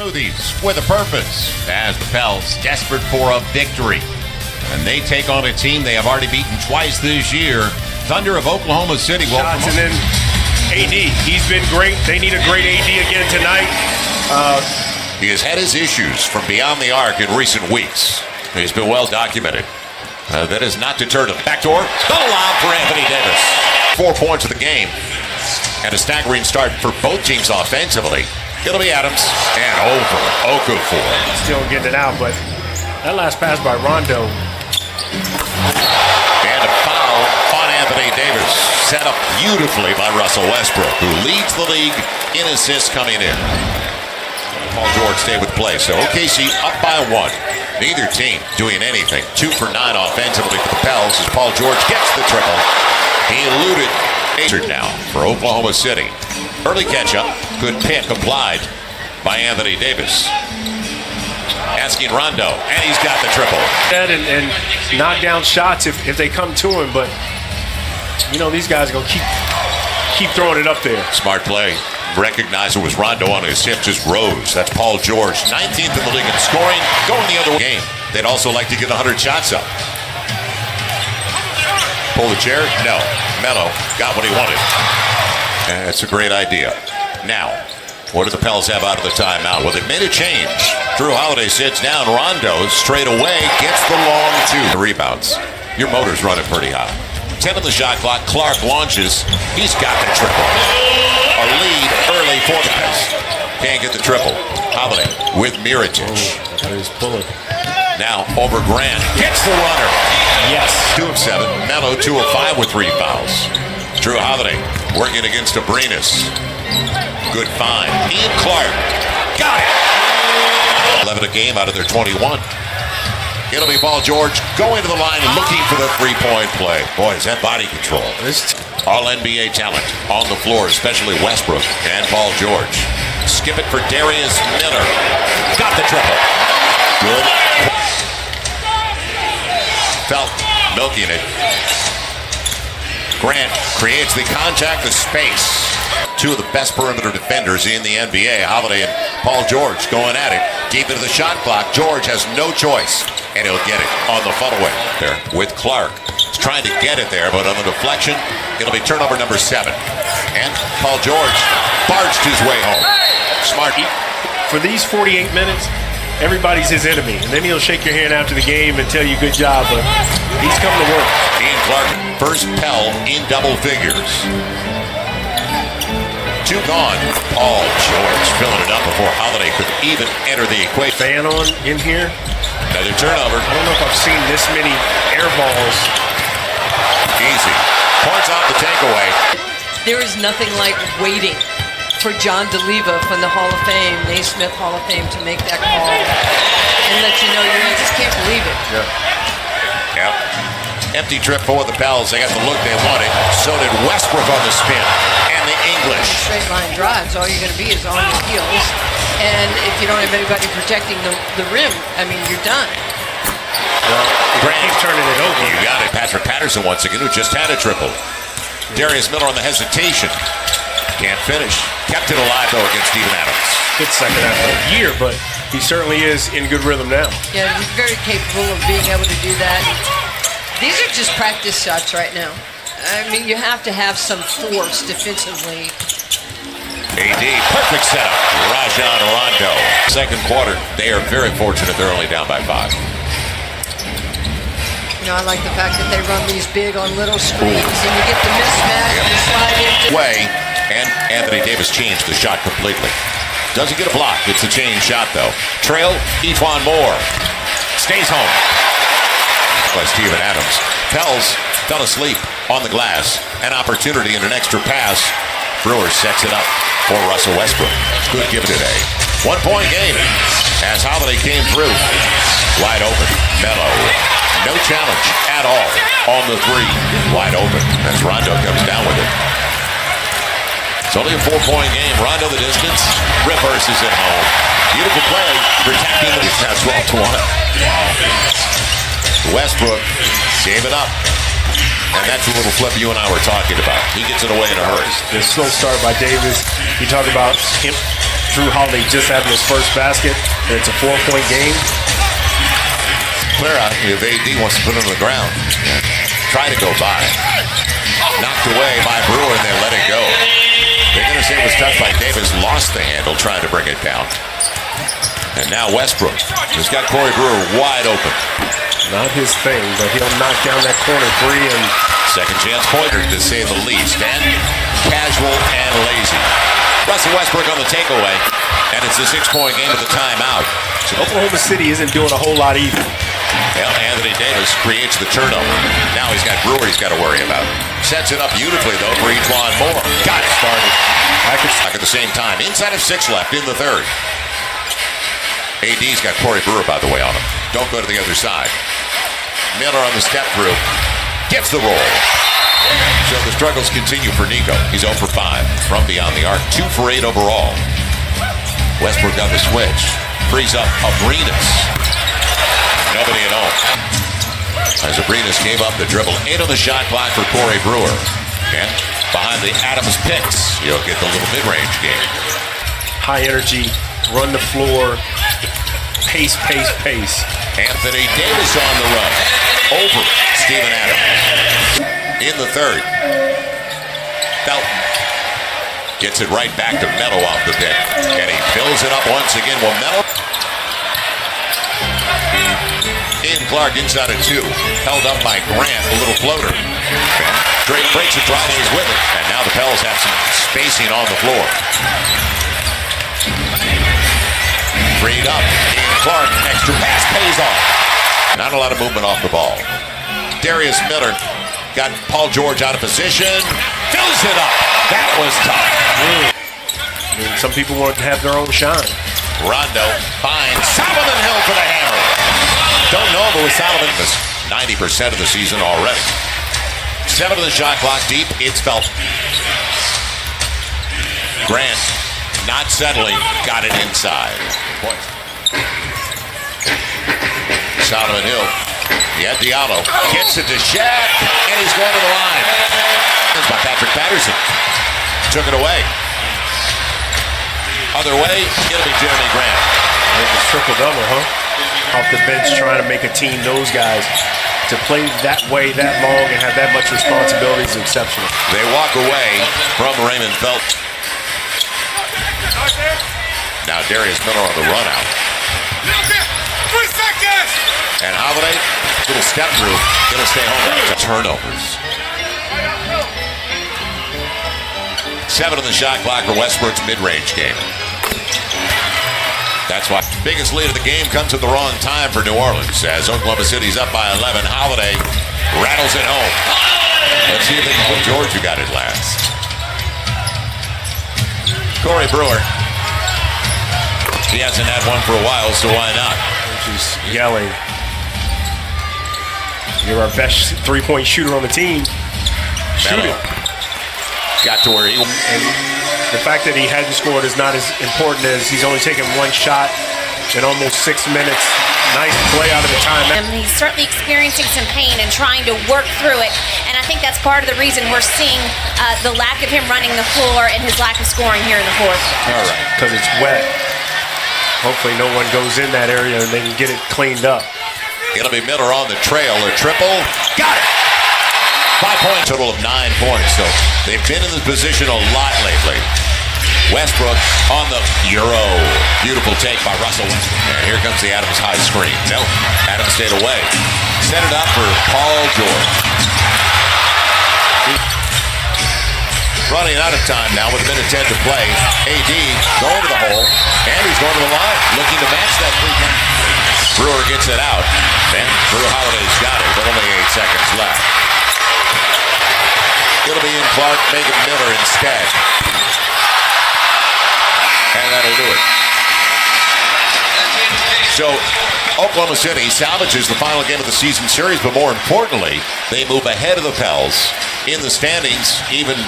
Smoothies with a purpose, as the Pels desperate for a victory. And they take on a team they have already beaten twice this year. Thunder of Oklahoma City. Shots, and then AD. He's been great. They need a great AD again tonight. He has had his issues from beyond the arc in recent weeks. He's been well documented. That is not deterred him. Backdoor, not allowed for Anthony Davis. 4 points of the game. And a staggering start for both teams offensively. It'll be Adams and over Okafor. Still getting it out, but that last pass by Rondo. And a foul on Anthony Davis. Set up beautifully by Russell Westbrook, who leads the league in assists coming in. Paul George stayed with play. So OKC up by 1. Neither team doing anything. 2 for 9 offensively for the Pels as Paul George gets the triple. He eluded now for Oklahoma City. Early catch-up. Good pick applied by Anthony Davis. Asking Rondo, and he's got the triple. And knock down shots if they come to him, but you know these guys are going to keep throwing it up there. Smart play. Recognized it was Rondo on his hip, just rose. That's Paul George, 19th in the league in scoring, going the other game. They'd also like to get 100 shots up. Pull the chair? No. Melo got what he wanted. That's a great idea. Now, what do the Pels have out of the timeout? Well, they've made a change. Drew Holiday sits down. Rondo straight away gets the long 2. The rebounds. Your motor's running pretty hot. 10 on the shot clock. Clark launches. He's got the triple. A lead early for the Pels. Can't get the triple. Holiday with Mirotic. He's pulling. Now over Grant. Gets the runner. Yes. 2 of 7. Melo 2 of 5 with 3 fouls. Drew Holiday working against Abrinas. Good find. Ian Clark. Got it. 11 a game out of their 21. It'll be Paul George going to the line and looking for the three-point play. Boy, is that body control. All NBA talent on the floor, especially Westbrook and Paul George. Skip it for Darius Miller. Got the triple. Good. Felt milking it. Grant creates the contact, the space. 2 of the best perimeter defenders in the NBA. Holiday and Paul George going at it. Deep into the shot clock. George has no choice. And he'll get it on the funnel there with Clark. He's trying to get it there, but on the deflection, it'll be turnover number 7. And Paul George barged his way home. Smart. For these 48 minutes, everybody's his enemy. And then he'll shake your hand after the game and tell you good job, but he's coming to work. Ian Clark, first Pell in double figures. 2 gone. Paul George filling it up before Holiday could even enter the equation. Fan on in here. Another turnover. I don't know if I've seen this many air balls. Easy. Points off the takeaway. There is nothing like waiting for John DeLeva from the Hall of Fame, Naismith Hall of Fame, to make that call and let you know you just can't believe it. Yep. Empty trip for the Pels. They got the look they wanted. So did Westbrook on the spin. And the English. Straight line drives, all you're going to be is on your heels. And if you don't have anybody protecting the rim, I mean, you're done. Well, Grant keeps turning it over. You got it. Patrick Patterson once again, who just had a triple. Darius Miller on the hesitation. Can't finish. Kept it alive, though, against Steven Adams. Good second half of the year, but he certainly is in good rhythm now. Yeah, he's very capable of being able to do that. These are just practice shots right now. I mean, you have to have some force defensively. AD, perfect setup. Rajon Rondo. Second quarter, they are very fortunate they're only down by 5. You know, I like the fact that they run these big on little screens, and you get the mismatch and the slide into. Way, and Anthony Davis changed the shot completely. Doesn't get a block. It's a change shot, though. Trail, Ephon Moore. Stays home. By Steven Adams. Pels fell asleep on the glass. An opportunity and an extra pass. Brewers sets it up for Russell Westbrook. Good give today. 1-point game as Holiday came through. Wide open. Melo. No challenge at all on the 3. Wide open as Rondo comes down with it. It's only a 4-point game. Rondo the distance. Reverses it home. Beautiful play. Protecting the that's 12-1. Westbrook gave it up. And that's the little flip you and I were talking about. He gets it away in a hurry. The slow start by Davis. You talk about him Drew Holiday just having his first basket, and it's a 4-point game. Clear out if AD wants to put it on the ground. Try to go by. Knocked away by Brewer, and they let it go. They're going to say it was touched by Davis. Lost the handle trying to bring it down. And now Westbrook has got Corey Brewer wide open. Not his thing, but he'll knock down that corner three. And second chance pointer, to say the least. And casual and lazy. Russell Westbrook on the takeaway. And it's a 6-point game at the timeout. Oklahoma City isn't doing a whole lot either. Well, Anthony Davis creates the turnover. Now he's got Brewer he's got to worry about. Sets it up beautifully, though, for Etuan Moore. Got it started. Back at the same time. Inside of 6 left in the third. AD's got Corey Brewer, by the way, on him. Don't go to the other side. Miller on the step through. Gets the roll. So the struggles continue for Nico. He's 0 for 5 from beyond the arc. 2 for 8 overall. Westbrook on the switch. Frees up Abrinas. Nobody at home. As Abrinas gave up the dribble. 8 on the shot clock for Corey Brewer. And behind the Adams picks, you'll get the little mid-range game. High energy, run the floor, pace. Anthony Davis on the run. Over Steven Adams. In the third. Felton gets it right back to Melo off the pick. And he fills it up once again. Well, Melo. Ian Clark inside of 2. Held up by Grant. A little floater. Drake breaks it, Fridays with it. And now the Pels have some spacing on the floor. Freed up. Ian Clark. Extra pass pays off. Not a lot of movement off the ball. Darius Miller got Paul George out of position. Fills it up. That was tough. I mean, some people want to have their own shine. Rondo finds Solomon Hill for the hammer. Don't know if it was Solomon. 90% of the season already. 7 of the shot clock deep. It's Felton. Grant not settling. Got it inside. Point. Solomon Hill. Yeah, Diallo gets it to Shaq, and he's going to the line. It's by Patrick Patterson. Took it away. Other way, it'll be Jeremy Grant. It's a triple-double, huh? Off the bench trying to make a team, those guys, to play that way, that long, and have that much responsibility is exceptional. They walk away from Raymond Felton. Now Darius Miller on the run out. 3 seconds! And Holiday, little step through, gonna stay home. Turnovers. 7 on the shot clock for Westbrook's mid-range game. That's why biggest lead of the game comes at the wrong time for New Orleans. As Oklahoma City's up by 11, Holiday rattles it home. Let's see if they can put George, who got it last. Corey Brewer. He hasn't had one for a while, so why not? Just yelling. You're our best three-point shooter on the team. Shoot it. Got to where he... And the fact that he hadn't scored is not as important as he's only taken one shot in almost 6 minutes. Nice play out of the timeout. He's certainly experiencing some pain and trying to work through it. And I think that's part of the reason we're seeing the lack of him running the floor and his lack of scoring here in the fourth. All right, because it's wet. Hopefully no one goes in that area and they can get it cleaned up. It'll be Miller on the trail. A triple. Got it! 5 points. Total of 9 points. So they've been in this position a lot lately. Westbrook on the Euro. Beautiful take by Russell Westbrook. And here comes the Adams high screen. No, Adams stayed away. Set it up for Paul George. Running out of time now with 1:10 to play. AD going to the hole, and he's going to the line, looking to match that 3-point. Brewer gets it out. Then Drew Holiday's got it with only 8 seconds left. It'll be in Clark, making Miller instead. And that'll do it. So Oklahoma City salvages the final game of the season series, but more importantly, they move ahead of the Pels in the standings, even